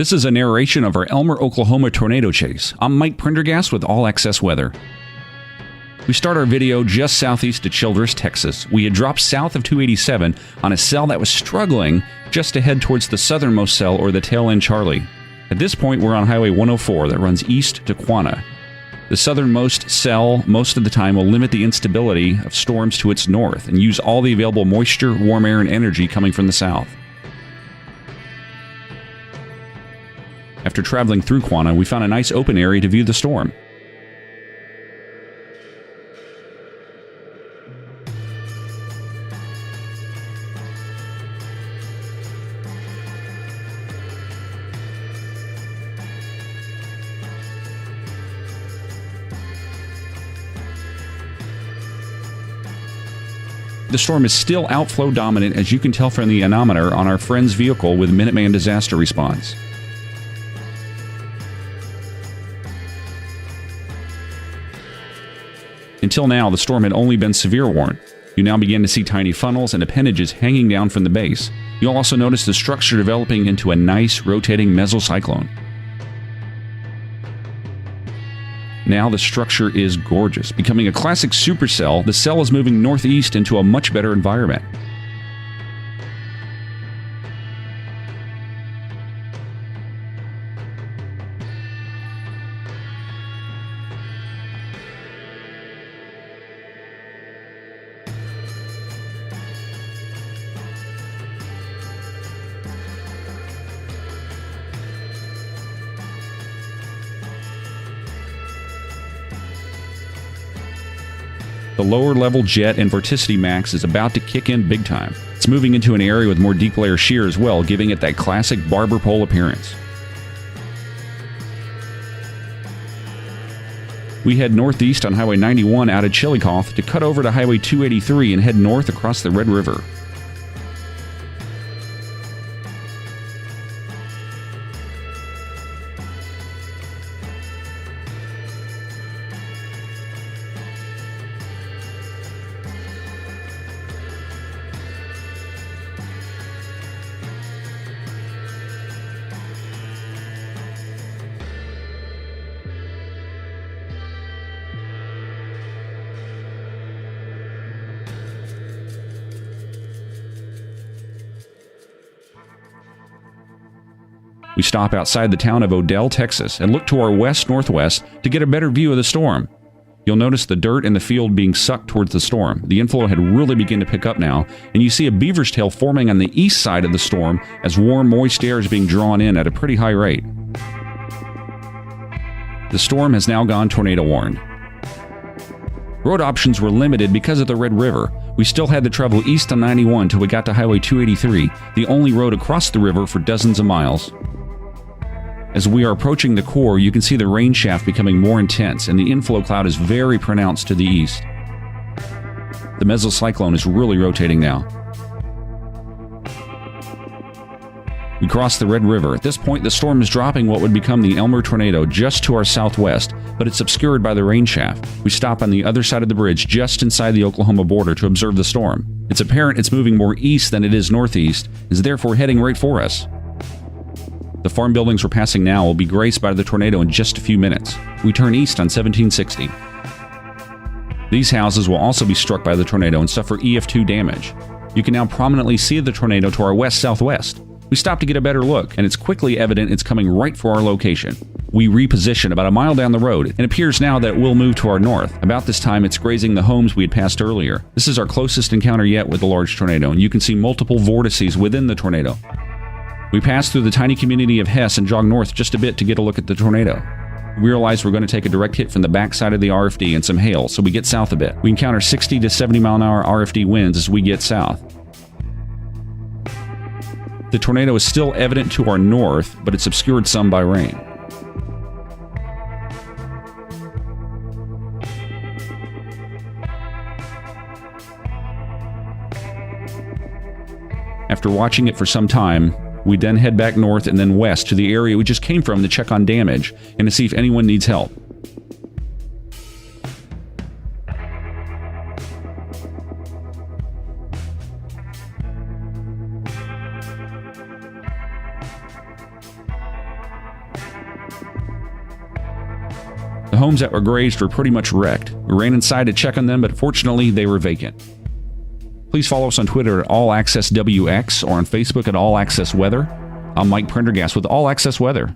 This is a narration of our Elmer, Oklahoma tornado chase. I'm Mike Prendergast with AllAccessWeather. We start our video just southeast of Childress, Texas. We had dropped south of 287 on a cell that was struggling just to head towards the southernmost cell, or the tail end Charlie. At this point, we're on Highway 104 that runs east to Quanah. The southernmost cell most of the time will limit the instability of storms to its north and use all the available moisture, warm air, and energy coming from the south. After traveling through Quanah, we found a nice open area to view the storm. The storm is still outflow dominant, as you can tell from the anemometer on our friend's vehicle with Minuteman Disaster Response. Until now, the storm had only been severe warned. You now begin to see tiny funnels and appendages hanging down from the base. You'll also notice the structure developing into a nice rotating mesocyclone. Now the structure is gorgeous. Becoming a classic supercell, the cell is moving northeast into a much better environment. The lower level jet and vorticity max is about to kick in big time. It's moving into an area with more deep layer shear as well, giving it that classic barber pole appearance. We head northeast on Highway 91 out of Chillicothe to cut over to Highway 283 and head north across the Red River. We stop outside the town of Odell, Texas, and look to our west-northwest to get a better view of the storm. You'll notice the dirt in the field being sucked towards the storm. The inflow had really begun to pick up now, and you see a beaver's tail forming on the east side of the storm as warm, moist air is being drawn in at a pretty high rate. The storm has now gone tornado warned. Road options were limited because of the Red River. We still had to travel east on 91 till we got to Highway 283, the only road across the river for dozens of miles. As we are approaching the core, you can see the rain shaft becoming more intense, and the inflow cloud is very pronounced to the east. The mesocyclone is really rotating now. We cross the Red River. At this point, the storm is dropping what would become the Elmer tornado just to our southwest, but it's obscured by the rain shaft. We stop on the other side of the bridge just inside the Oklahoma border to observe the storm. It's apparent it's moving more east than it is northeast, and is therefore heading right for us. The farm buildings we're passing now will be graced by the tornado in just a few minutes. We turn east on 1760. These houses will also be struck by the tornado and suffer EF2 damage. You can now prominently see the tornado to our west-southwest. We stop to get a better look, and it's quickly evident it's coming right for our location. We reposition about a mile down the road, and it appears now that it will move to our north. About this time, it's grazing the homes we had passed earlier. This is our closest encounter yet with the large tornado, and you can see multiple vortices within the tornado. We pass through the tiny community of Hess and jog north just a bit to get a look at the tornado. We realize we're going to take a direct hit from the backside of the RFD and some hail, so we get south a bit. We encounter 60 to 70 mile an hour RFD winds as we get south. The tornado is still evident to our north, but it's obscured some by rain. After watching it for some time, we then head back north and then west to the area we just came from to check on damage and to see if anyone needs help. homes that were grazed were pretty much wrecked. We ran inside to check on them, but fortunately they were vacant. Please follow us on Twitter at AllAccessWX or on Facebook at AllAccessWeather. I'm Mike Prendergast with All Access Weather.